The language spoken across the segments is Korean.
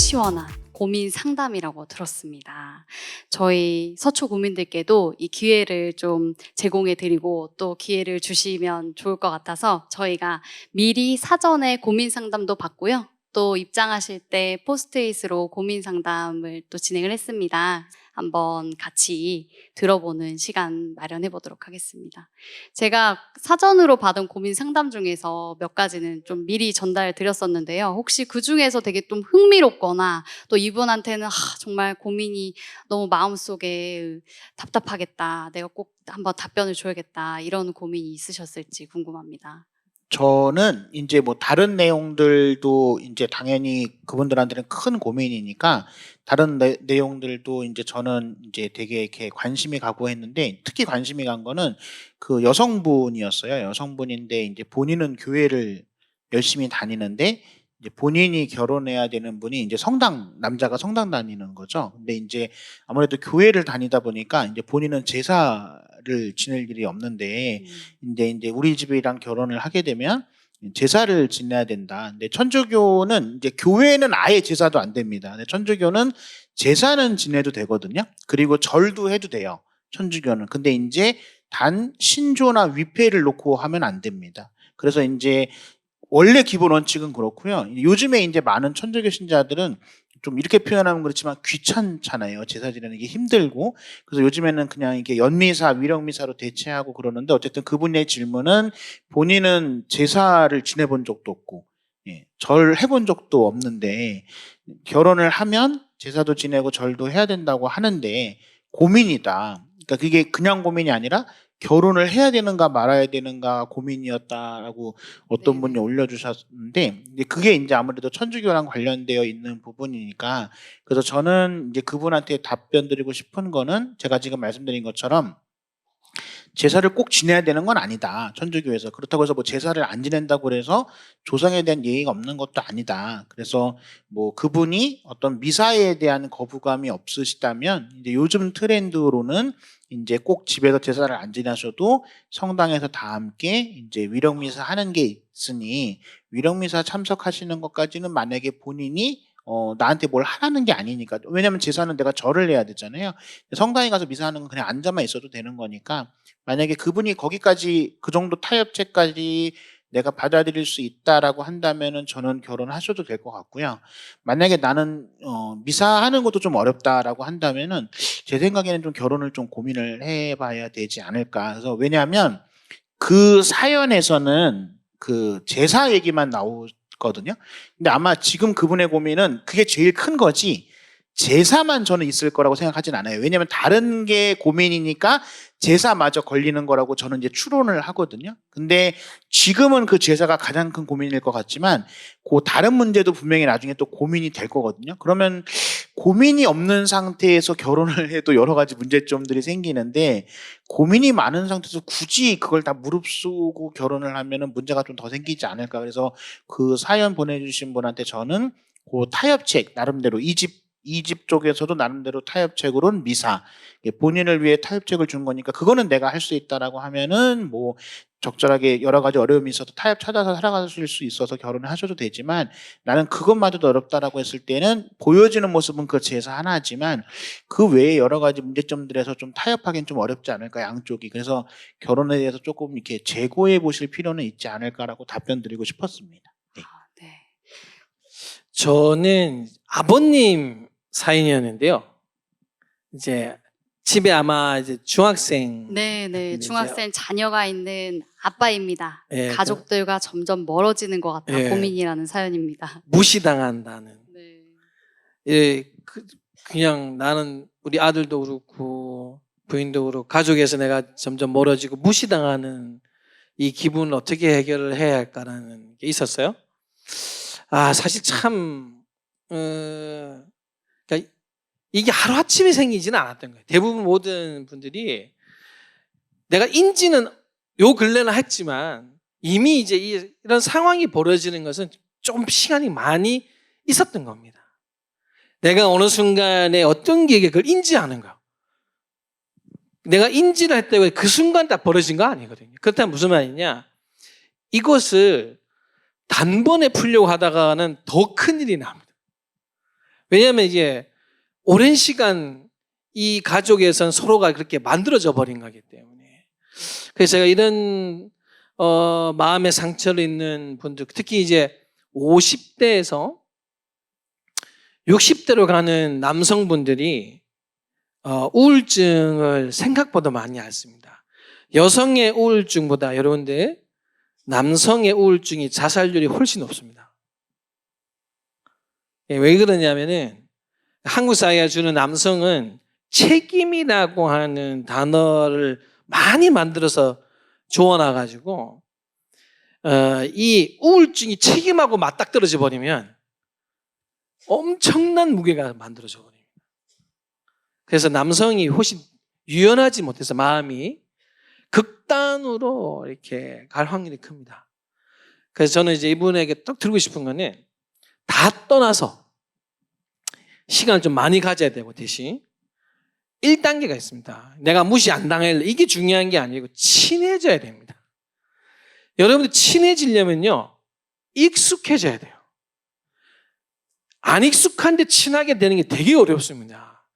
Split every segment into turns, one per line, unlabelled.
시원한 고민 상담이라고 들었습니다. 저희 서초 구민들께도 이 기회를 좀 제공해 드리고 또 기회를 주시면 좋을 것 같아서 저희가 미리 사전에 고민 상담도 받고요. 또 입장하실 때 포스트잇으로 고민 상담을 또 진행을 했습니다. 한번 같이 들어보는 시간 마련해 보도록 하겠습니다. 제가 사전으로 받은 고민 상담 중에서 몇 가지는 좀 미리 전달 드렸었는데요. 혹시 그 중에서 되게 좀 흥미롭거나 또 이분한테는 정말 고민이 너무 마음속에 답답하겠다. 내가 꼭 한번 답변을 줘야겠다. 이런 고민이 있으셨을지 궁금합니다.
저는 이제 뭐 다른 내용들도 이제 당연히 그분들한테는 큰 고민이니까 다른 내용들도 이제 저는 이제 되게 이렇게 관심이 가고 했는데 특히 관심이 간 거는 그 여성분이었어요. 여성분인데 이제 본인은 교회를 열심히 다니는데 이제 본인이 결혼해야 되는 분이 이제 남자가 성당 다니는 거죠. 근데 이제 아무래도 교회를 다니다 보니까 이제 본인은 제사를 지낼 일이 없는데 이제 우리 집이랑 결혼을 하게 되면 제사를 지내야 된다. 근데 천주교는 이제 교회는 아예 제사도 안 됩니다. 근데 천주교는 제사는 지내도 되거든요. 그리고 절도 해도 돼요. 천주교는. 근데 이제 단 신조나 위패를 놓고 하면 안 됩니다. 그래서 이제 원래 기본 원칙은 그렇고요. 요즘에 이제 많은 천주교 신자들은 좀 이렇게 표현하면 그렇지만 귀찮잖아요. 제사 지내는 게 힘들고. 그래서 요즘에는 그냥 이게 연미사, 위령미사로 대체하고 그러는데 어쨌든 그분의 질문은 본인은 제사를 지내본 적도 없고, 절 해본 적도 없는데 결혼을 하면 제사도 지내고 절도 해야 된다고 하는데 고민이다. 그러니까 그게 그냥 고민이 아니라 결혼을 해야 되는가 말아야 되는가 고민이었다라고 어떤 분이 올려주셨는데 이제 그게 이제 아무래도 천주교랑 관련되어 있는 부분이니까 그래서 저는 이제 그분한테 답변 드리고 싶은 거는 제가 지금 말씀드린 것처럼 제사를 꼭 지내야 되는 건 아니다. 천주교에서. 그렇다고 해서 뭐 제사를 안 지낸다고 해서 조상에 대한 예의가 없는 것도 아니다. 그래서 뭐 그분이 어떤 미사에 대한 거부감이 없으시다면 이제 요즘 트렌드로는 이제 꼭 집에서 제사를 안 지내셔도 성당에서 다 함께 이제 위령미사 하는 게 있으니 위령미사 참석하시는 것까지는 만약에 본인이 나한테 뭘 하라는 게 아니니까. 왜냐면 제사는 내가 절을 해야 되잖아요. 성당에 가서 미사하는 건 그냥 앉아만 있어도 되는 거니까 만약에 그분이 거기까지 그 정도 타협체까지 내가 받아들일 수 있다라고 한다면은 저는 결혼하셔도 될 것 같고요. 만약에 나는 미사하는 것도 좀 어렵다라고 한다면은 제 생각에는 좀 결혼을 좀 고민을 해봐야 되지 않을까. 그래서 왜냐하면 그 사연에서는 그 제사 얘기만 나오거든요. 근데 아마 지금 그분의 고민은 그게 제일 큰 거지 제사만 저는 있을 거라고 생각하진 않아요. 왜냐하면 다른 게 고민이니까 제사마저 걸리는 거라고 저는 이제 추론을 하거든요. 근데 지금은 그 제사가 가장 큰 고민일 것 같지만 그 다른 문제도 분명히 나중에 또 고민이 될 거거든요. 그러면 고민이 없는 상태에서 결혼을 해도 여러 가지 문제점들이 생기는데 고민이 많은 상태에서 굳이 그걸 다 무릅쓰고 결혼을 하면은 문제가 좀 더 생기지 않을까. 그래서 그 사연 보내주신 분한테 저는 그 타협책 나름대로 이 집 쪽에서도 나름대로 타협책으로는 미사 본인을 위해 타협책을 준 거니까 그거는 내가 할 수 있다라고 하면은 뭐 적절하게 여러 가지 어려움이 있어도 타협 찾아서 살아가실 수 있어서 결혼을 하셔도 되지만 나는 그것마저도 어렵다라고 했을 때는 보여지는 모습은 그 제사 하나지만 그 외에 여러 가지 문제점들에서 좀 타협하기는 좀 어렵지 않을까 양쪽이. 그래서 결혼에 대해서 조금 이렇게 재고해 보실 필요는 있지 않을까라고 답변 드리고 싶었습니다. 네.
네.
저는 아버님 사연이었는데요. 이제 집에 아마 이제 중학생
네. 중학생 자녀가 있는 아빠입니다.
예,
가족들과 점점 멀어지는 것 같아
예.
고민이라는 사연입니다.
무시당한다는.
네.
예, 그냥 나는 우리 아들도 그렇고 부인도 그렇고 가족에서 내가 점점 멀어지고 무시당하는 이 기분을 어떻게 해결을 해야 할까라는 게 있었어요. 사실 참 그러니까 이게 하루아침에 생기지는 않았던 거예요. 대부분 모든 분들이 내가 인지는 요 근래는 했지만 이미 이제 이런 상황이 벌어지는 것은 좀 시간이 많이 있었던 겁니다. 내가 어느 순간에 어떤 계획을 그걸 인지하는 거예요. 내가 인지를 했다고 그 순간 딱 벌어진 거 아니거든요. 그렇다면 무슨 말이냐? 이것을 단번에 풀려고 하다가는 더 큰 일이 납니다. 왜냐하면 이제 오랜 시간 이 가족에선 서로가 그렇게 만들어져 버린 거기 때문에. 그래서 제가 이런 마음의 상처를 있는 분들, 특히 이제 50대에서 60대로 가는 남성분들이 우울증을 생각보다 많이 앓습니다. 여성의 우울증보다 여러분들 남성의 우울증이 자살률이 훨씬 높습니다. 왜 그러냐면은 한국 사회가 주는 남성은 책임이라고 하는 단어를 많이 만들어서 조어놔가지고 이 우울증이 책임하고 맞닥뜨려져 버리면 엄청난 무게가 만들어져 버립니다. 그래서 남성이 훨씬 유연하지 못해서 마음이 극단으로 이렇게 갈 확률이 큽니다. 그래서 저는 이제 이분에게 딱 드리고 싶은 거는 다 떠나서 시간을 좀 많이 가져야 되고 대신 1단계가 있습니다. 내가 무시 안 당할래. 이게 중요한 게 아니고 친해져야 됩니다. 여러분들 친해지려면요. 익숙해져야 돼요. 안 익숙한데 친하게 되는 게 되게 어렵습니다.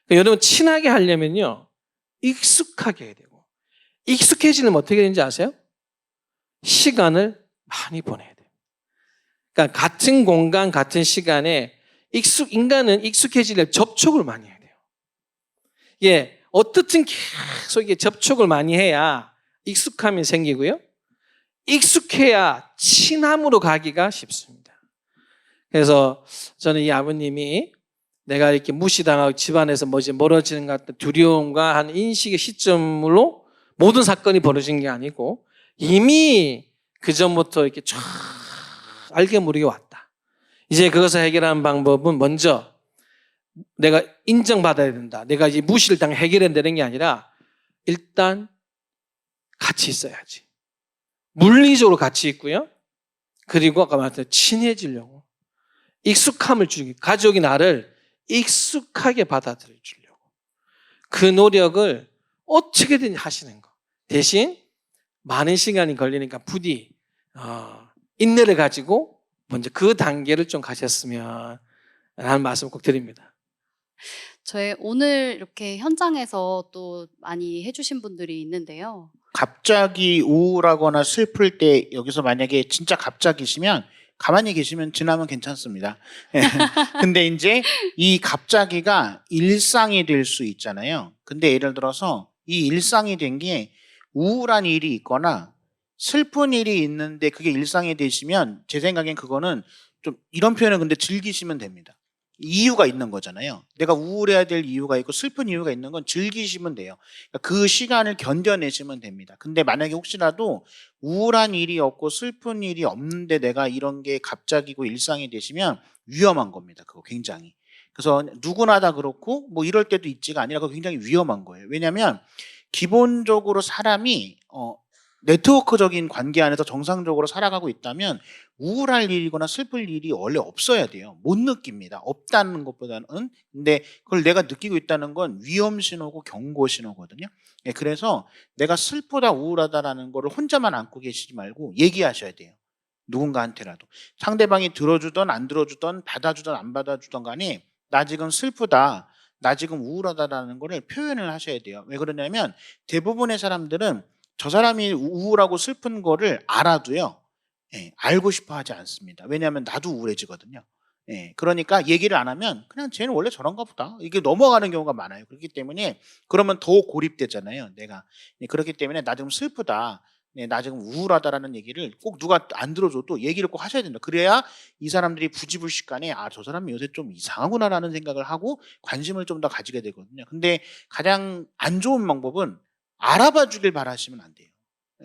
그러니까 여러분 친하게 하려면요. 익숙하게 해야 되고 익숙해지려면 어떻게 되는지 아세요? 시간을 많이 보내야 돼요. 그러니까 같은 공간, 같은 시간에 인간은 익숙해지려면 접촉을 많이 해야 돼요. 예, 어떻든 계속 이게 접촉을 많이 해야 익숙함이 생기고요. 익숙해야 친함으로 가기가 쉽습니다. 그래서 저는 이 아버님이 내가 이렇게 무시당하고 집안에서 뭐지 멀어지는 것 같은 두려움과 한 인식의 시점으로 모든 사건이 벌어진 게 아니고 이미 그 전부터 이렇게 쫙 알게 모르게 왔다. 이제 그것을 해결하는 방법은 먼저 내가 인정받아야 된다. 내가 이제 무시를 당해 해결해야 되는 게 아니라 일단 같이 있어야지. 물리적으로 같이 있고요. 그리고 아까 말했던 친해지려고. 익숙함을 주기. 가족이 나를 익숙하게 받아들여 주려고. 그 노력을 어떻게든 하시는 거. 대신 많은 시간이 걸리니까 부디 인내를 가지고 먼저 그 단계를 좀 가셨으면 하는 말씀 꼭 드립니다.
저희 오늘 이렇게 현장에서 또 많이 해주신 분들이 있는데요.
갑자기 우울하거나 슬플 때 여기서 만약에 진짜 갑자기시면 가만히 계시면 지나면 괜찮습니다. 예. 근데 이제 이 갑자기가 일상이 될 수 있잖아요. 근데 예를 들어서 이 일상이 된 게 우울한 일이 있거나 슬픈 일이 있는데 그게 일상이 되시면 제 생각엔 그거는 좀 이런 표현은 근데 즐기시면 됩니다. 이유가 있는 거잖아요. 내가 우울해야 될 이유가 있고 슬픈 이유가 있는 건 즐기시면 돼요. 그러니까 그 시간을 견뎌내시면 됩니다. 근데 만약에 혹시라도 우울한 일이 없고 슬픈 일이 없는데 내가 이런 게 갑자기고 일상이 되시면 위험한 겁니다. 그거 굉장히. 그래서 누구나 다 그렇고 뭐 이럴 때도 있지가 아니라 그거 굉장히 위험한 거예요. 왜냐하면 기본적으로 사람이 네트워크적인 관계 안에서 정상적으로 살아가고 있다면 우울할 일이거나 슬플 일이 원래 없어야 돼요. 못 느낍니다. 없다는 것보다는. 근데 그걸 내가 느끼고 있다는 건 위험 신호고 경고 신호거든요. 예, 그래서 내가 슬프다 우울하다라는 거를 혼자만 안고 계시지 말고 얘기하셔야 돼요. 누군가한테라도. 상대방이 들어주던 안 들어주던 받아주던 안 받아주던 간에 나 지금 슬프다. 나 지금 우울하다라는 거를 표현을 하셔야 돼요. 왜 그러냐면 대부분의 사람들은 저 사람이 우울하고 슬픈 거를 알아도요. 예, 알고 싶어 하지 않습니다. 왜냐하면 나도 우울해지거든요. 예, 그러니까 얘기를 안 하면 그냥 쟤는 원래 저런가 보다. 이게 넘어가는 경우가 많아요. 그렇기 때문에 그러면 더 고립되잖아요. 내가. 예, 그렇기 때문에 나 지금 슬프다. 네, 나 지금 우울하다라는 얘기를 꼭 누가 안 들어줘도 얘기를 꼭 하셔야 된다. 그래야 이 사람들이 부지불식간에 저 사람이 요새 좀 이상하구나라는 생각을 하고 관심을 좀 더 가지게 되거든요. 근데 가장 안 좋은 방법은 알아봐 주길 바라시면 안 돼요.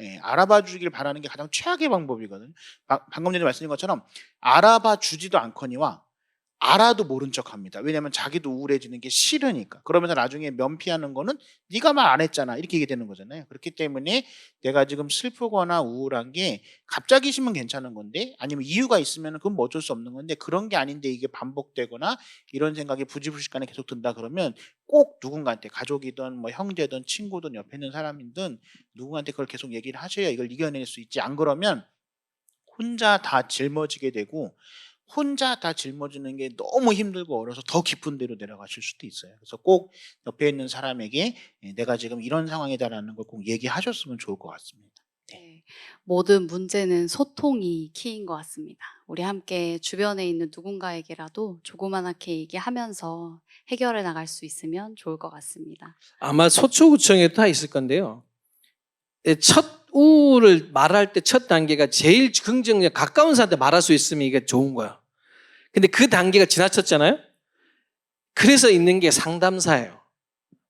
예, 알아봐 주길 바라는 게 가장 최악의 방법이거든요. 방금 전에 말씀드린 것처럼 알아봐 주지도 않거니와 알아도 모른 척합니다. 왜냐하면 자기도 우울해지는 게 싫으니까. 그러면서 나중에 면피하는 거는 네가 말 안 했잖아 이렇게 얘기되는 거잖아요. 그렇기 때문에 내가 지금 슬프거나 우울한 게 갑자기시면 괜찮은 건데 아니면 이유가 있으면 그건 뭐 어쩔 수 없는 건데 그런 게 아닌데 이게 반복되거나 이런 생각이 부지불식간에 계속 든다 그러면 꼭 누군가한테 가족이든 뭐 형제든 친구든 옆에 있는 사람이든 누군가한테 그걸 계속 얘기를 하셔야 이걸 이겨낼 수 있지. 안 그러면 혼자 다 짊어지게 되고 혼자 다 짊어지는 게 너무 힘들고 어려서 더 깊은 데로 내려가실 수도 있어요. 그래서 꼭 옆에 있는 사람에게 내가 지금 이런 상황이다라는 걸 꼭 얘기하셨으면 좋을 것 같습니다.
네. 모든 문제는 소통이 키인 것 같습니다. 우리 함께 주변에 있는 누군가에게라도 조그맣게 얘기하면서 해결해 나갈 수 있으면 좋을 것 같습니다.
아마 소초구청에도 다 있을 건데요. 첫 우를 말할 때 첫 단계가 제일 긍정적, 가까운 사람한테 말할 수 있으면 이게 좋은 거야. 근데 그 단계가 지나쳤잖아요? 그래서 있는 게 상담사예요.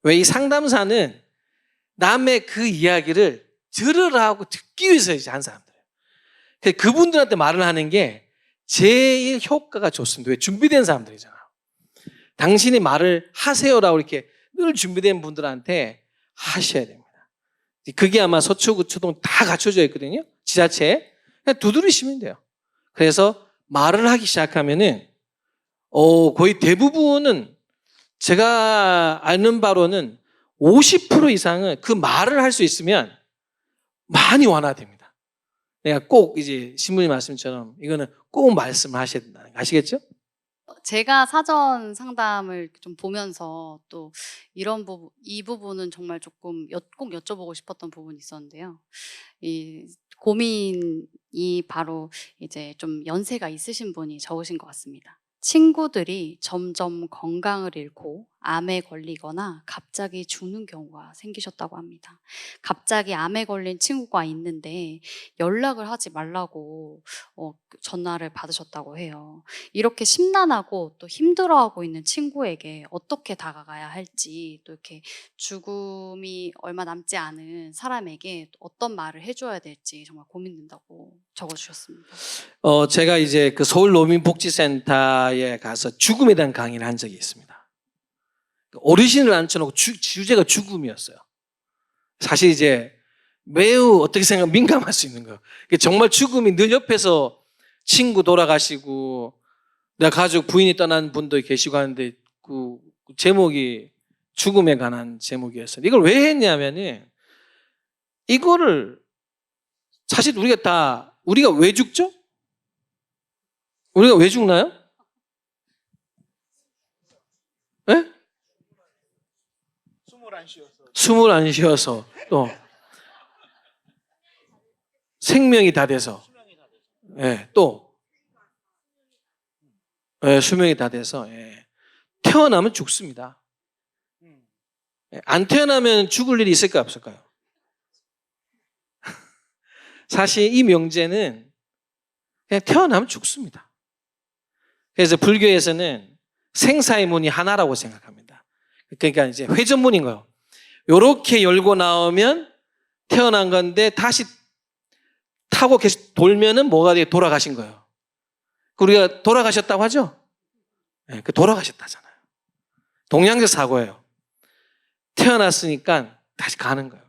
왜 이 상담사는 남의 그 이야기를 들으라고 듣기 위해서 이제 한 사람들이에요. 그래서 그분들한테 말을 하는 게 제일 효과가 좋습니다. 왜? 준비된 사람들이잖아. 당신이 말을 하세요라고 이렇게 늘 준비된 분들한테 하셔야 됩니다. 그게 아마 서초구, 초동 다 갖춰져 있거든요. 지자체에. 그냥 두드리시면 돼요. 그래서 말을 하기 시작하면은, 거의 대부분은 제가 아는 바로는 50% 이상은 그 말을 할 수 있으면 많이 완화됩니다. 내가 꼭 이제 신부님 말씀처럼 이거는 꼭 말씀을 하셔야 된다는 거 아시겠죠?
제가 사전 상담을 좀 보면서 또 이런 부분, 이 부분은 정말 조금 꼭 여쭤보고 싶었던 부분이 있었는데요. 이 고민이 바로 이제 좀 연세가 있으신 분이 적으신 것 같습니다. 친구들이 점점 건강을 잃고 암에 걸리거나 갑자기 죽는 경우가 생기셨다고 합니다. 갑자기 암에 걸린 친구가 있는데 연락을 하지 말라고 전화를 받으셨다고 해요. 이렇게 심란하고 또 힘들어하고 있는 친구에게 어떻게 다가가야 할지, 또 이렇게 죽음이 얼마 남지 않은 사람에게 어떤 말을 해줘야 될지 정말 고민된다고 적어주셨습니다.
제가 이제 그 서울 노민복지센터에 가서 죽음에 대한 강의를 한 적이 있습니다. 어르신을 앉혀놓고 주제가 죽음이었어요. 사실 이제 매우 어떻게 생각하면 민감할 수 있는 거예요. 정말 죽음이 늘 옆에서 친구 돌아가시고 내 가족 부인이 떠난 분도 계시고 하는데 그 제목이 죽음에 관한 제목이었어요. 이걸 왜 했냐면은 이거를 사실 우리가 왜 죽죠? 우리가 왜 죽나요? 예? 숨을 안 쉬어서 또 생명이 다 돼서 또 수명이 다 돼서 태어나면 죽습니다. 안 태어나면 죽을 일이 있을까요? 없을까요? 사실 이 명제는 그냥 태어나면 죽습니다. 그래서 불교에서는 생사의 문이 하나라고 생각합니다. 그러니까 이제 회전문인 거예요. 요렇게 열고 나오면 태어난 건데 다시 타고 계속 돌면은 뭐가 되게 돌아가신 거예요. 우리가 돌아가셨다고 하죠? 그 돌아가셨다잖아요. 동양적 사고예요. 태어났으니까 다시 가는 거예요.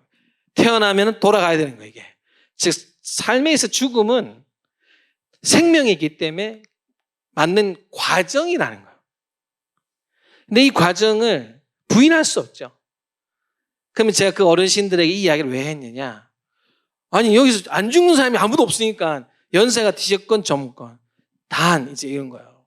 태어나면 돌아가야 되는 거예요, 이게. 즉, 삶에 있어 죽음은 생명이기 때문에 맞는 과정이라는 거예요. 근데 이 과정을 부인할 수 없죠. 그러면 제가 그 어르신들에게 이 이야기를 왜 했느냐? 아니, 여기서 안 죽는 사람이 아무도 없으니까 연세가 드셨건 젊건 단 이제 이런 거예요.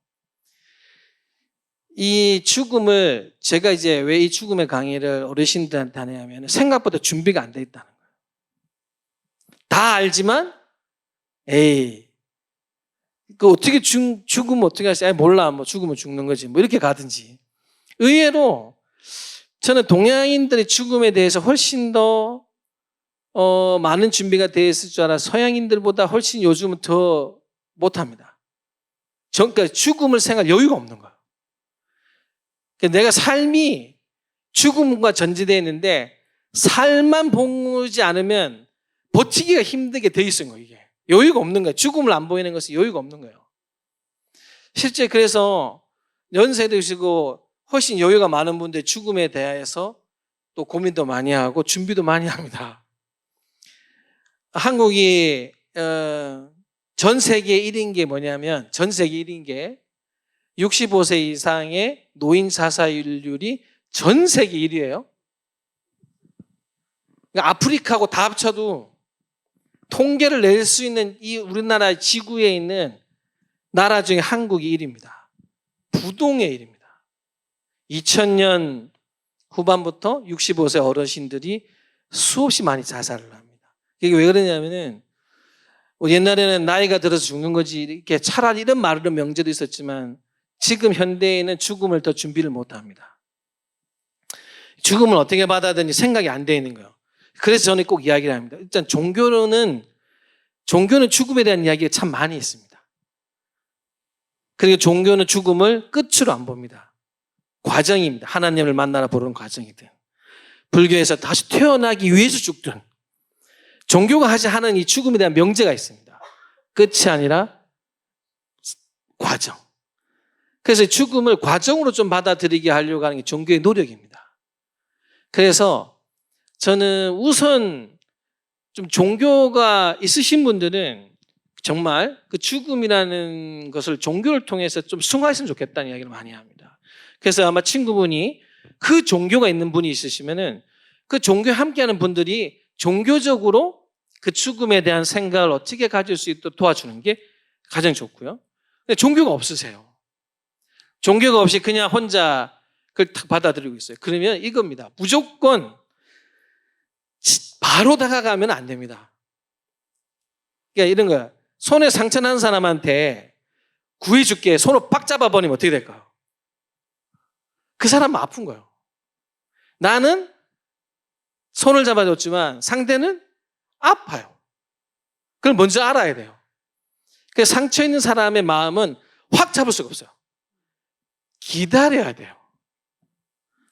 이 죽음을 제가 이제 왜 이 죽음의 강의를 어르신들한테 하냐면 생각보다 준비가 안 돼 있다는 거예요. 다 알지만 그 어떻게 죽으면 어떻게 하지? 몰라. 뭐 죽으면 죽는 거지. 뭐 이렇게 가든지. 의외로 저는 동양인들의 죽음에 대해서 훨씬 더 많은 준비가 되어 있을 줄 알아 서양인들보다 훨씬 요즘은 더 못합니다. 그러니까 죽음을 생각할 여유가 없는 거예요. 그러니까 내가 삶이 죽음과 전제되어 있는데 삶만 보지 않으면 버티기가 힘들게 돼 있는 거예요. 이게 여유가 없는 거예요. 죽음을 안 보이는 것은 여유가 없는 거예요. 실제 그래서 연세도 있고 훨씬 여유가 많은 분들 죽음에 대해서 또 고민도 많이 하고 준비도 많이 합니다. 한국이 전 세계 1인 게 뭐냐면 전 세계 1인 게 65세 이상의 노인 자살률이 전 세계 1위예요. 그러니까 아프리카하고 다 합쳐도 통계를 낼 수 있는 이 우리나라 지구에 있는 나라 중에 한국이 1위입니다. 부동의 1위입니다. 2000년 후반부터 65세 어르신들이 수없이 많이 자살을 합니다. 이게 왜 그러냐면은 옛날에는 나이가 들어서 죽는 거지 이렇게 차라리 이런 말하는 명제도 있었지만 지금 현대에는 죽음을 더 준비를 못 합니다. 죽음을 어떻게 받아야 되는지 생각이 안 돼 있는 거예요. 그래서 저는 꼭 이야기를 합니다. 일단 종교는 죽음에 대한 이야기가 참 많이 있습니다. 그리고 종교는 죽음을 끝으로 안 봅니다. 과정입니다. 하나님을 만나러 보는 과정이든 불교에서 다시 태어나기 위해서 죽든 종교가 하는 이 죽음에 대한 명제가 있습니다. 끝이 아니라 과정. 그래서 죽음을 과정으로 좀 받아들이게 하려고 하는 게 종교의 노력입니다. 그래서 저는 우선 좀 종교가 있으신 분들은 정말 그 죽음이라는 것을 종교를 통해서 좀 승화했으면 좋겠다는 이야기를 많이 합니다. 그래서 아마 친구분이 그 종교가 있는 분이 있으시면은 그 종교에 함께하는 분들이 종교적으로 그 죽음에 대한 생각을 어떻게 가질 수 있도록 도와주는 게 가장 좋고요. 근데 종교가 없으세요. 종교가 없이 그냥 혼자 그걸 받아들이고 있어요. 그러면 이겁니다. 무조건 바로 다가가면 안 됩니다. 그러니까 이런 거야. 손에 상처 난 사람한테 구해줄게 손을 빡 잡아버리면 어떻게 될까요? 그 사람은 아픈 거예요. 나는 손을 잡아줬지만 상대는 아파요. 그걸 먼저 알아야 돼요. 그래서 상처 있는 사람의 마음은 확 잡을 수가 없어요. 기다려야 돼요.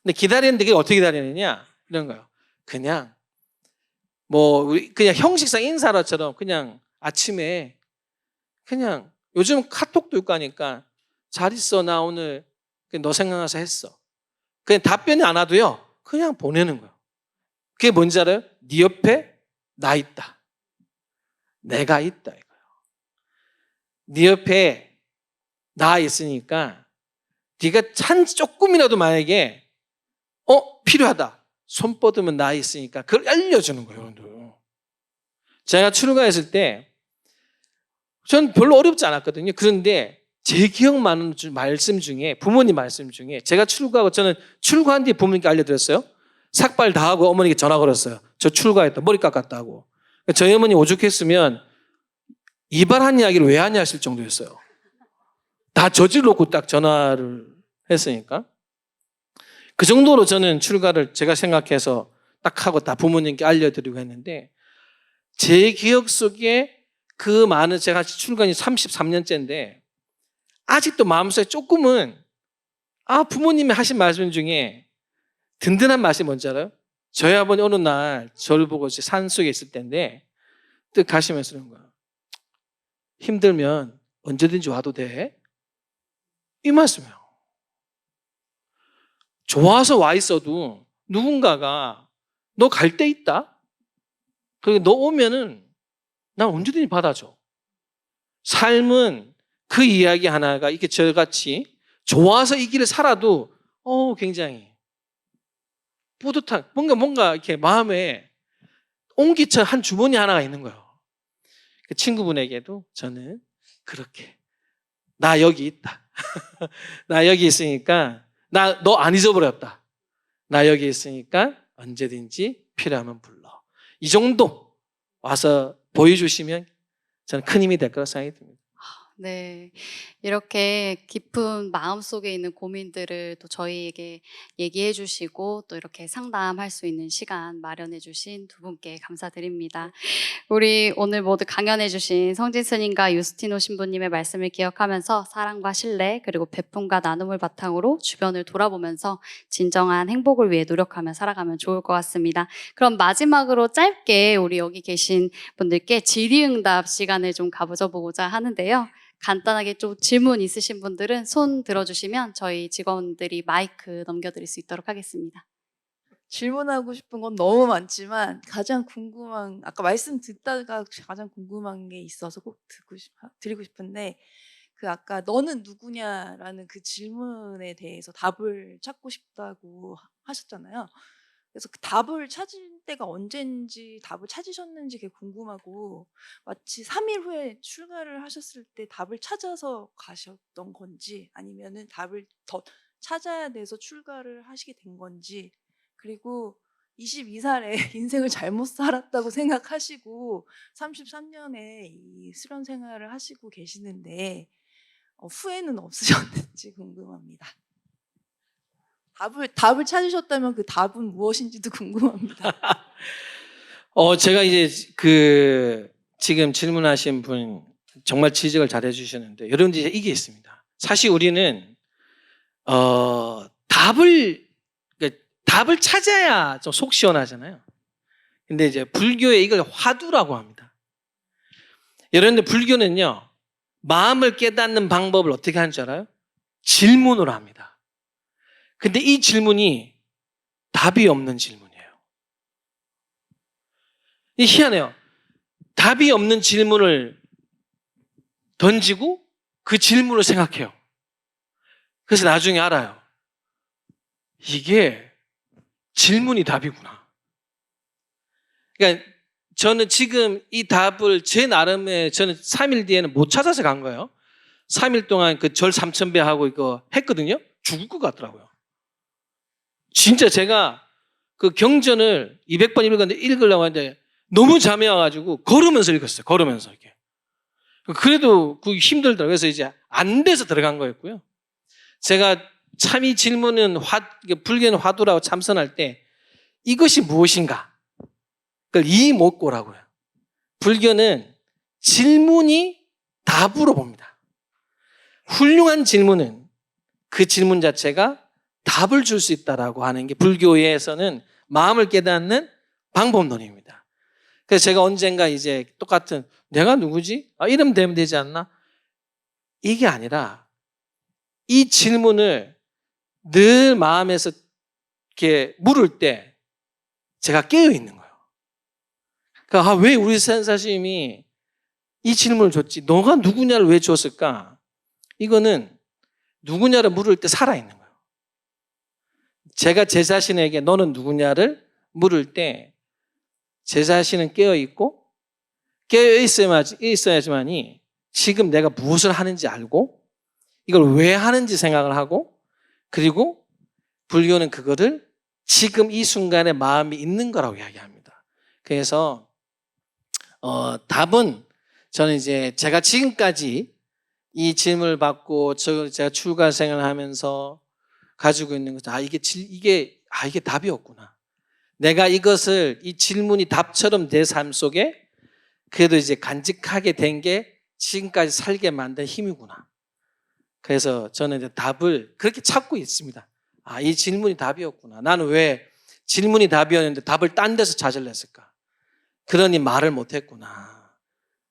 근데 기다리는데 그게 어떻게 기다리느냐? 이런 거예요. 그냥 그냥 형식상 인사로처럼 그냥 아침에 그냥 요즘 카톡도 있고 하니까 잘 있어 나 오늘 너 생각나서 했어. 그냥 답변이 안 와도요. 그냥 보내는 거예요. 그게 뭔지 알아요? 네 옆에 나 있다. 내가 있다 이거예요. 네 옆에 나 있으니까 네가 조금이라도 만약에 필요하다. 손 뻗으면 나 있으니까 그걸 알려주는 거예요. 여러분들. 제가 출가했을 때 전 별로 어렵지 않았거든요. 그런데 제 기억 많은 말씀 중에 부모님 말씀 중에 제가 출가하고 저는 출가한 뒤에 부모님께 알려드렸어요. 삭발 다 하고 어머니께 전화 걸었어요. 저 출가했다. 머리 깎았다 하고. 저희 어머니 오죽했으면 이발한 이야기를 왜 하냐 하실 정도였어요. 다 저질러놓고 딱 전화를 했으니까. 그 정도로 저는 출가를 제가 생각해서 딱 하고 다 부모님께 알려드리고 했는데 제 기억 속에 그 많은 제가 출간이 33년째인데 아직도 마음속에 조금은 부모님이 하신 말씀 중에 든든한 말씀이 뭔지 알아요? 저희 아버지 어느 날 저를 보고 산속에 있을 때인데 뜻 가시면서 그런 거야. 힘들면 언제든지 와도 돼. 이 말씀이에요. 좋아서 와 있어도 누군가가 너 갈 데 있다? 그리고 너 오면은 난 언제든지 받아줘. 삶은 그 이야기 하나가 이렇게 저같이 좋아서 이 길을 살아도 굉장히 뿌듯한 뭔가 이렇게 마음에 옹기쳐 한 주머니 하나가 있는 거예요. 그 친구분에게도 저는 그렇게 나 여기 있다. 나 여기 있으니까 너 안 잊어버렸다. 나 여기 있으니까 언제든지 필요하면 불러. 이 정도 와서 보여주시면 저는 큰 힘이 될 거라고 생각이 듭니다.
네. 이렇게 깊은 마음속에 있는 고민들을 또 저희에게 얘기해 주시고 또 이렇게 상담할 수 있는 시간 마련해 주신 두 분께 감사드립니다. 우리 오늘 모두 강연해 주신 성진 스님과 유스티노 신부님의 말씀을 기억하면서 사랑과 신뢰 그리고 베품과 나눔을 바탕으로 주변을 돌아보면서 진정한 행복을 위해 노력하며 살아가면 좋을 것 같습니다. 그럼 마지막으로 짧게 우리 여기 계신 분들께 질의응답 시간을 좀 가져보고자 하는데요. 간단하게 좀 질문 있으신 분들은 손 들어주시면 저희 직원들이 마이크 넘겨드릴 수 있도록 하겠습니다.
질문하고 싶은 건 너무 많지만 가장 궁금한 아까 말씀 듣다가 가장 궁금한 게 있어서 꼭 드리고 싶은데 그 아까 너는 누구냐라는 그 질문에 대해서 답을 찾고 싶다고 하셨잖아요. 그래서 그 답을 때가 언젠지 답을 찾으셨는지 그게 궁금하고 마치 3일 후에 출가를 하셨을 때 답을 찾아서 가셨던 건지 아니면은 답을 더 찾아야 돼서 출가를 하시게 된 건지 그리고 22살에 인생을 잘못 살았다고 생각하시고 33년에 이 수련 생활을 하시고 계시는데 후회는 없으셨는지 궁금합니다. 답을 찾으셨다면 그 답은 무엇인지도 궁금합니다.
제가 이제 지금 질문하신 분 정말 지적을 잘 해주셨는데 여러분들 이게 있습니다. 사실 우리는 답을 찾아야 좀 속 시원하잖아요. 근데 이제 불교에 이걸 화두라고 합니다. 여러분들 불교는요 마음을 깨닫는 방법을 어떻게 하는 줄 알아요? 질문으로 합니다. 근데 이 질문이 답이 없는 질문이에요. 이 희한해요. 답이 없는 질문을 던지고 그 질문을 생각해요. 그래서 나중에 알아요. 이게 질문이 답이구나. 그러니까 저는 지금 이 답을 제 나름의 저는 3일 뒤에는 못 찾아서 간 거예요. 3일 동안 그 절 3,000배 하고 이거 했거든요. 죽을 것 같더라고요. 진짜 제가 그 경전을 200번 읽으려고 하는데 너무 잠이 와가지고 걸으면서 읽었어요. 걸으면서 이렇게. 그래도 그 힘들더라고요. 그래서 이제 안 돼서 들어간 거였고요. 제가 참 이 질문은 불교는 화두라고 참선할 때 이것이 무엇인가? 그걸 이목고라고요. 불교는 질문이 답으로 봅니다. 훌륭한 질문은 그 질문 자체가 답을 줄 수 있다라고 하는 게 불교에서는 마음을 깨닫는 방법론입니다. 그래서 제가 언젠가 이제 똑같은 내가 누구지? 이름 되면 되지 않나? 이게 아니라 이 질문을 늘 마음에서 이렇게 물을 때 제가 깨어 있는 거예요. 그러니까 왜 우리 선사님이 이 질문을 줬지? 너가 누구냐를 왜 줬을까? 이거는 누구냐를 물을 때 살아있는 거예요. 제가 제 자신에게 너는 누구냐를 물을 때 제 자신은 깨어있고 깨어있어야지만이 지금 내가 무엇을 하는지 알고 이걸 왜 하는지 생각을 하고 그리고 불교는 그거를 지금 이 순간에 마음이 있는 거라고 이야기합니다. 그래서 답은 저는 이제 제가 지금까지 이 질문을 받고 제가 출가 생활을 하면서 가지고 있는 것은 이게 답이었구나. 내가 이것을 이 질문이 답처럼 내 삶 속에 그래도 이제 간직하게 된 게 지금까지 살게 만든 힘이구나. 그래서 저는 이제 답을 그렇게 찾고 있습니다. 이 질문이 답이었구나. 나는 왜 질문이 답이었는데 답을 딴 데서 찾으려 했을까? 그러니 말을 못했구나.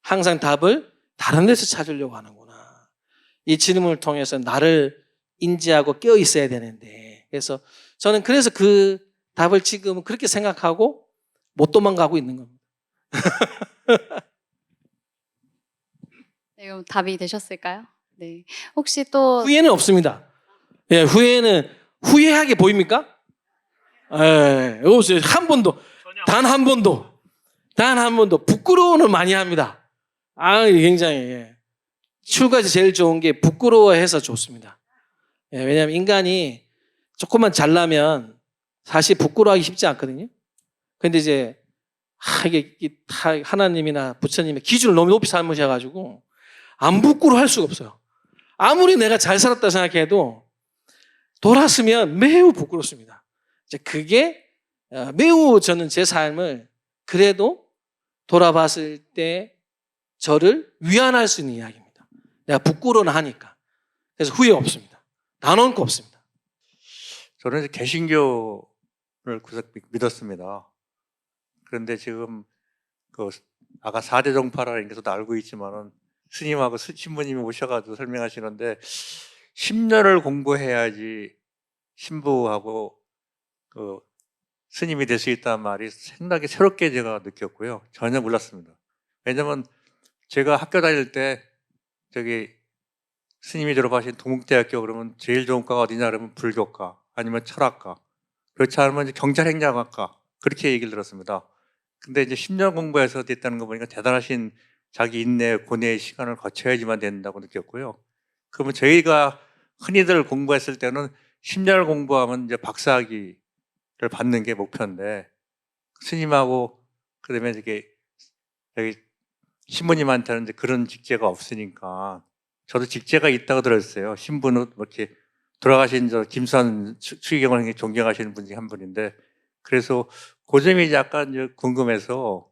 항상 답을 다른 데서 찾으려고 하는구나. 이 질문을 통해서 나를 인지하고 깨어 있어야 되는데. 그래서 저는 그래서 그 답을 지금 그렇게 생각하고 못 도망가고 있는 겁니다.
네, 그럼 답이 되셨을까요? 네. 혹시 또
후회는 없습니다. 예, 후회는 후회하게 보입니까? 예, 없어요. 한 번도, 단 한 번도 부끄러워는 많이 합니다. 굉장히 예. 출가에서 제일 좋은 게 부끄러워해서 좋습니다. 예, 왜냐하면 인간이 조금만 잘나면 사실 부끄러워하기 쉽지 않거든요. 그런데 이제 이게 하나님이나 부처님의 기준을 너무 높이 삼으셔가지고 안 부끄러워할 수가 없어요. 아무리 내가 잘 살았다 생각해도 돌았으면 매우 부끄럽습니다. 이제 그게 매우 저는 제 삶을 그래도 돌아봤을 때 저를 위안할 수 있는 이야기입니다. 내가 부끄러워는 하니까. 그래서 후회 없습니다. 단언코 없습니다.
저는 이제 개신교를 구석 믿었습니다. 그런데 지금 아까 4대 종파라는 게 저도 알고 있지만은 스님하고 신부님이 오셔가지고 설명하시는데 10년을 공부해야지 신부하고 스님이 될 수 있다는 말이 생각이 새롭게 제가 느꼈고요. 전혀 몰랐습니다. 왜냐면 제가 학교 다닐 때 스님이 졸업하신 동국대학교 그러면 제일 좋은 과가 어디냐 그러면 불교과 아니면 철학과 그렇지 않으면 경찰행정학과 그렇게 얘기를 들었습니다. 근데 이제 10년 공부해서 됐다는 거 보니까 대단하신 자기 인내, 고뇌의 시간을 거쳐야지만 된다고 느꼈고요. 그러면 저희가 흔히들 공부했을 때는 10년을 공부하면 이제 박사학위를 받는 게 목표인데, 스님하고 그다음에 이렇게 여기 신부님한테는 이제 그런 직제가 없으니까, 저도 직제가 있다고 들었어요. 신부는 뭐 이렇게 돌아가신 저 김수환 추기경을 굉장히 존경하시는 분 중에 한 분인데, 그래서 그 점이 약간 이제 궁금해서,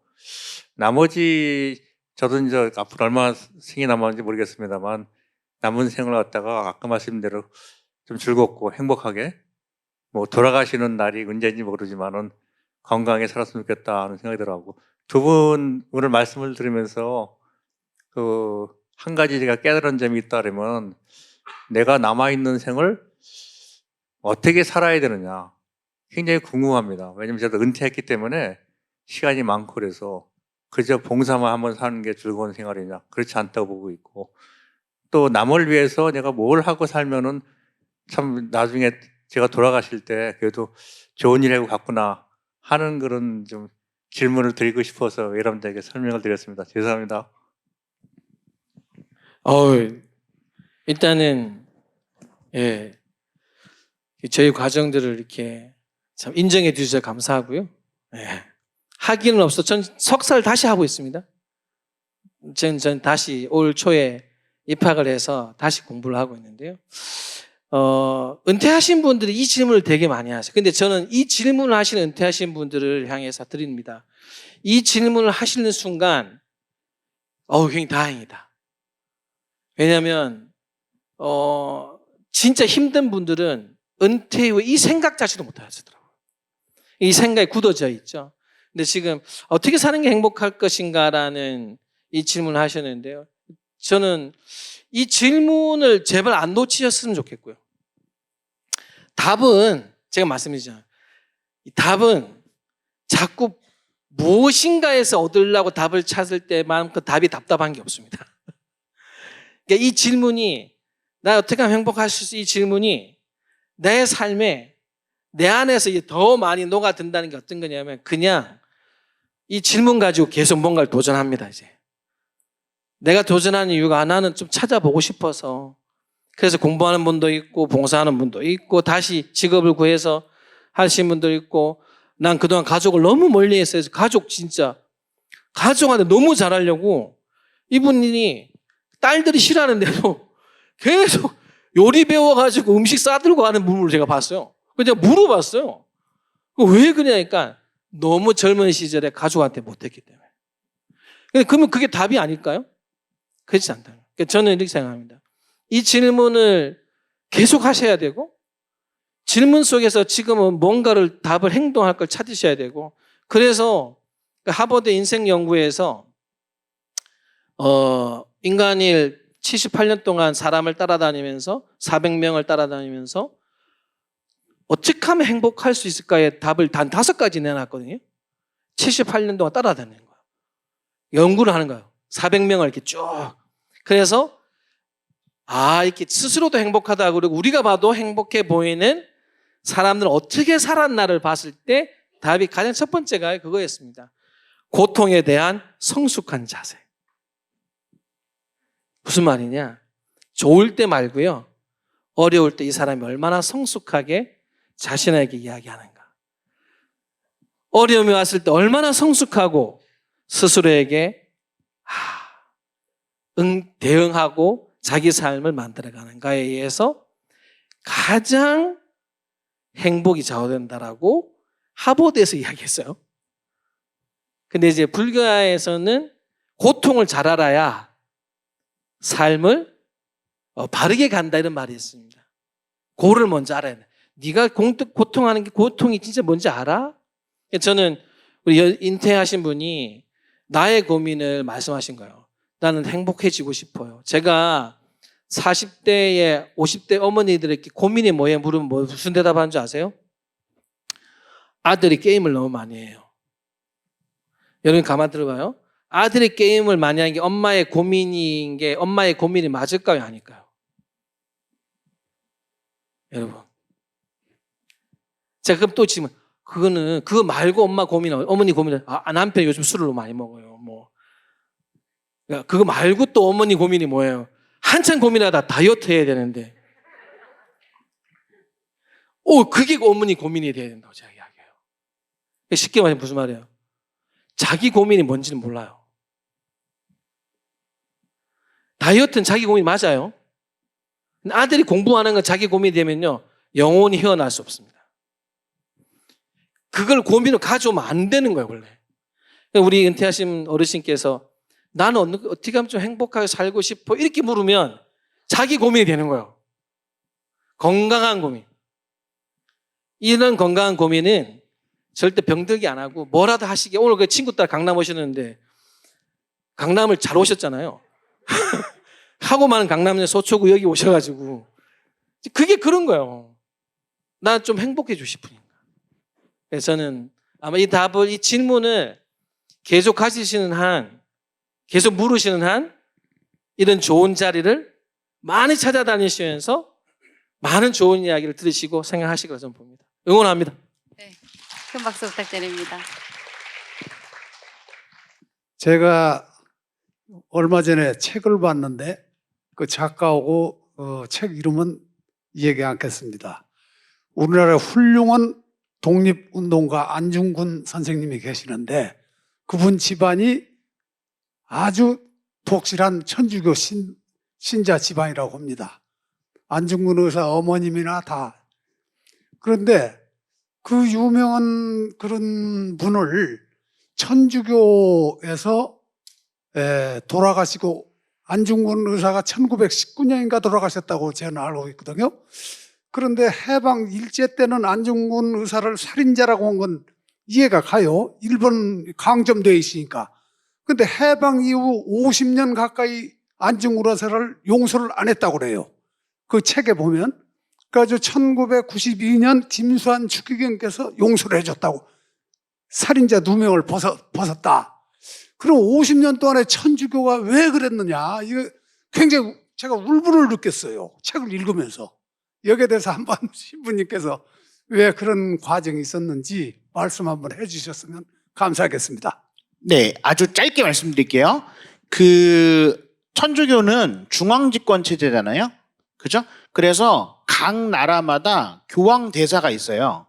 나머지 저도 이제 앞으로 얼마나 생이 남았는지 모르겠습니다만, 남은 생을 갖다가 아까 말씀대로 좀 즐겁고 행복하게, 뭐 돌아가시는 날이 언제인지 모르지만은 건강하게 살았으면 좋겠다 하는 생각이 들어가고, 두 분 오늘 말씀을 들으면서 그 한 가지 제가 깨달은 점이 있다면, 내가 남아있는 생을 어떻게 살아야 되느냐 굉장히 궁금합니다. 왜냐면 제가 은퇴했기 때문에 시간이 많고, 그래서 그저 봉사만 한번 사는 게 즐거운 생활이냐, 그렇지 않다고 보고 있고, 또 남을 위해서 내가 뭘 하고 살면은 참 나중에 제가 돌아가실 때 그래도 좋은 일 하고 갔구나 하는 그런 좀 질문을 드리고 싶어서 여러분들에게 설명을 드렸습니다. 죄송합니다.
일단은 예, 저희 과정들을 이렇게 참 인정해 주셔서 감사하고요. 예. 학위는 없어. 전 석사를 다시 하고 있습니다. 전 다시 올 초에 입학을 해서 다시 공부를 하고 있는데요. 은퇴하신 분들이 이 질문을 되게 많이 하세요. 근데 저는 이 질문을 하시는 은퇴하신 분들을 향해서 드립니다. 이 질문을 하시는 순간, 굉장히 다행이다. 왜냐하면 진짜 힘든 분들은 은퇴 후에 이 생각 자체도 못 하시더라고요. 이 생각이 굳어져 있죠. 근데 지금 어떻게 사는 게 행복할 것인가라는 이 질문을 하셨는데요. 저는 이 질문을 제발 안 놓치셨으면 좋겠고요. 답은 제가 말씀드리잖아요. 이 답은 자꾸 무엇인가에서 얻으려고 답을 찾을 때만 그 답이 답답한 게 없습니다. 그러니까 이 질문이, 나 어떻게 하면 행복할 수 있어? 이 질문이 내 삶에 내 안에서 더 많이 녹아든다는 게 어떤 거냐면, 그냥 이 질문 가지고 계속 뭔가를 도전합니다. 이제 내가 도전하는 이유가, 나는 좀 찾아보고 싶어서, 그래서 공부하는 분도 있고 봉사하는 분도 있고 다시 직업을 구해서 하시는 분도 있고, 난 그동안 가족을 너무 멀리해서 가족한테 너무 잘하려고, 이분이 딸들이 싫어하는데도 계속 요리 배워가지고 음식 싸들고 하는 부분을 제가 봤어요. 그래서 제가 물어봤어요. 왜 그러냐니까, 너무 젊은 시절에 가족한테 못했기 때문에. 그러면 그게 답이 아닐까요? 그렇지 않다. 그러니까 저는 이렇게 생각합니다. 이 질문을 계속 하셔야 되고, 질문 속에서 지금은 뭔가를 답을 행동할 걸 찾으셔야 되고, 그래서 하버드 인생연구에서 인간일 78년 동안 사람을 따라다니면서 400명을 따라다니면서 어떻게 하면 행복할 수 있을까의 답을 단 5가지 내놨거든요. 78년 동안 따라다니는 거예요. 연구를 하는 거예요. 400명을 이렇게 쭉. 그래서 이렇게 스스로도 행복하다, 그리고 우리가 봐도 행복해 보이는 사람들은 어떻게 살았나를 봤을 때 답이 가장 첫 번째가 그거였습니다. 고통에 대한 성숙한 자세. 무슨 말이냐? 좋을 때 말고요, 어려울 때 이 사람이 얼마나 성숙하게 자신에게 이야기하는가. 어려움이 왔을 때 얼마나 성숙하고 스스로에게 대응하고 자기 삶을 만들어가는가에 의해서 가장 행복이 좌우된다라고 하버드에서 이야기했어요. 근데 이제 불교에서는 고통을 잘 알아야 삶을 바르게 간다, 이런 말이 있습니다. 고를 먼저 알아야 돼. 네가 고통하는 게, 고통이 진짜 뭔지 알아? 저는 우리 인퇴하신 분이 나의 고민을 말씀하신 거예요. 나는 행복해지고 싶어요. 제가 40대에 50대 어머니들에게 고민이 뭐예요? 물으면 무슨 대답하는 줄 아세요? 아들이 게임을 너무 많이 해요. 여러분 가만 들어봐요. 아들이 게임을 많이 하는 게 엄마의 고민인 게, 엄마의 고민이 맞을까요, 아닐까요? 여러분. 자, 그럼 또 질문. 그거는 그거 말고 엄마 고민, 어머니 고민, 남편이 요즘 술을 너무 많이 먹어요. 뭐 그러니까 그거 말고 또 어머니 고민이 뭐예요? 한참 고민하다 다이어트 해야 되는데, 그게 어머니 고민이 돼야 된다고 제가 이야기해요. 쉽게 말하면 무슨 말이에요? 자기 고민이 뭔지는 몰라요. 다이어트는 자기 고민 맞아요. 아들이 공부하는 건 자기 고민이 되면요, 영원히 헤어날 수 없습니다. 그걸 고민을 가져오면 안 되는 거예요, 원래. 우리 은퇴하신 어르신께서 나는 어떻게 하면 좀 행복하게 살고 싶어? 이렇게 물으면 자기 고민이 되는 거예요. 건강한 고민. 이런 건강한 고민은 절대 병들게 안 하고 뭐라도 하시게. 오늘 그 친구 딸 강남 오셨는데 강남을 잘 오셨잖아요. 하고 많은 강남에 서초구 여기 오셔가지고 그게 그런 거예요. 난 좀 행복해 주고 싶으니까. 그래서 저는 아마 이 답을, 이 질문을 계속 가지시는 한, 계속 물으시는 한 이런 좋은 자리를 많이 찾아다니시면서 많은 좋은 이야기를 들으시고 생각하실 거라 저는 봅니다. 응원합니다.
네, 큰 박수 부탁드립니다.
제가 얼마 전에 책을 봤는데 그 작가하고 책 이름은 얘기 않겠습니다. 우리나라의 훌륭한 독립운동가 안중근 선생님이 계시는데 그분 집안이 아주 독실한 천주교 신자 집안이라고 합니다. 안중근 의사 어머님이나 다. 그런데 그 유명한 그런 분을 천주교에서 돌아가시고, 안중근 의사가 1919년인가 돌아가셨다고 저는 알고 있거든요. 그런데 해방 일제 때는 안중근 의사를 살인자라고 한 건 이해가 가요. 일본 강점되어 있으니까. 근데 해방 이후 50년 가까이 안중근 의사를 용서를 안 했다고 그래요. 그 책에 보면. 그래서 1992년 김수환 추기경께서 용서를 해줬다고. 살인자 2명을 벗었다. 그럼 50년 동안에 천주교가 왜 그랬느냐. 이거 굉장히 제가 울분을 느꼈어요. 책을 읽으면서. 여기에 대해서 한번 신부님께서 왜 그런 과정이 있었는지 말씀 한번 해주셨으면 감사하겠습니다.
네, 아주 짧게 말씀드릴게요. 그 천주교는 중앙집권 체제잖아요. 그죠? 그래서 각 나라마다 교황 대사가 있어요.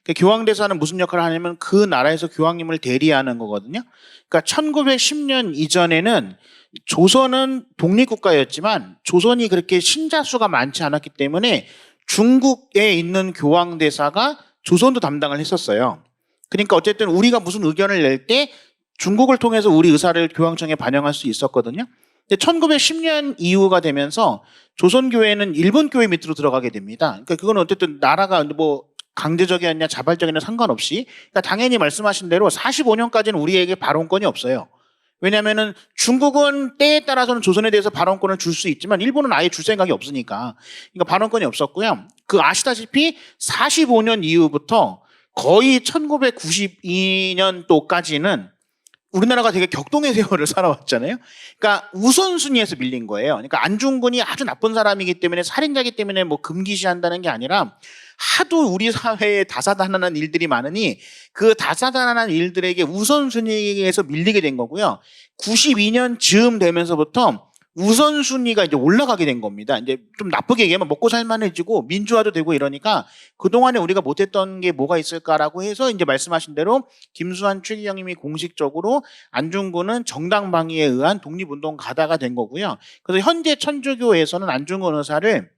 그 교황 대사는 무슨 역할을 하냐면 그 나라에서 교황님을 대리하는 거거든요. 그러니까 1910년 이전에는 조선은 독립국가였지만 조선이 그렇게 신자 수가 많지 않았기 때문에 중국에 있는 교황 대사가 조선도 담당을 했었어요. 그러니까 어쨌든 우리가 무슨 의견을 낼 때 중국을 통해서 우리 의사를 교황청에 반영할 수 있었거든요. 근데 1910년 이후가 되면서 조선교회는 일본 교회 밑으로 들어가게 됩니다. 그러니까 그건 어쨌든 나라가 뭐 강제적이었냐 자발적이냐 상관없이, 그러니까 당연히 말씀하신 대로 45년까지는 우리에게 발언권이 없어요. 왜냐하면은 중국은 때에 따라서는 조선에 대해서 발언권을 줄 수 있지만 일본은 아예 줄 생각이 없으니까, 그러니까 발언권이 없었고요. 그 아시다시피 45년 이후부터 거의 1992년도까지는 우리나라가 되게 격동의 세월을 살아왔잖아요. 그러니까 우선순위에서 밀린 거예요. 그러니까 안중근이 아주 나쁜 사람이기 때문에, 살인자이기 때문에 뭐 금기시한다는 게 아니라 하도 우리 사회에 다사다난한 일들이 많으니 그 다사다난한 일들에게 우선순위에서 밀리게 된 거고요. 92년 즈음 되면서부터 우선순위가 이제 올라가게 된 겁니다. 이제 좀 나쁘게 얘기하면 먹고 살만해지고 민주화도 되고 이러니까 그동안에 우리가 못했던 게 뭐가 있을까라고 해서 이제 말씀하신 대로 김수환 추기경님이 공식적으로 안중근은 정당 방위에 의한 독립운동 가다가 된 거고요. 그래서 현재 천주교에서는 안중근 의사를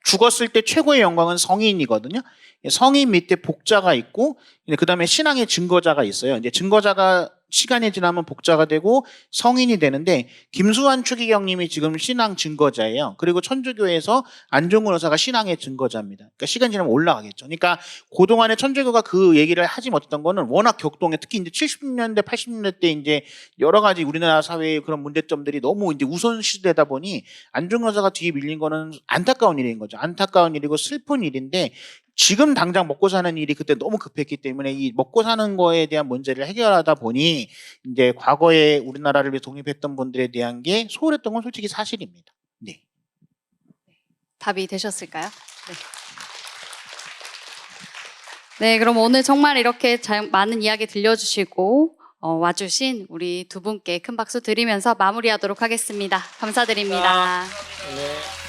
죽었을 때 최고의 영광은 성인이거든요. 성인 밑에 복자가 있고, 그 다음에 신앙의 증거자가 있어요. 이제 증거자가 시간이 지나면 복자가 되고 성인이 되는데, 김수환 추기경님이 지금 신앙 증거자예요. 그리고 천주교에서 안중근 의사가 신앙의 증거자입니다. 그러니까 시간 지나면 올라가겠죠. 그러니까 그동안에 천주교가 그 얘기를 하지 못했던 거는 워낙 격동에, 특히 이제 70년대, 80년대 때 이제 여러 가지 우리나라 사회의 그런 문제점들이 너무 이제 우선시되다 보니 안중근 의사가 뒤에 밀린 거는 안타까운 일인 거죠. 안타까운 일이고 슬픈 일인데, 지금 당장 먹고 사는 일이 그때 너무 급했기 때문에 이 먹고 사는 거에 대한 문제를 해결하다 보니 이제 과거에 우리나라를 위해 독립했던 분들에 대한 게 소홀했던 건 솔직히 사실입니다. 네.
답이 되셨을까요? 네. 네, 그럼 오늘 정말 이렇게 많은 이야기 들려주시고 와주신 우리 두 분께 큰 박수 드리면서 마무리하도록 하겠습니다. 감사드립니다.
네.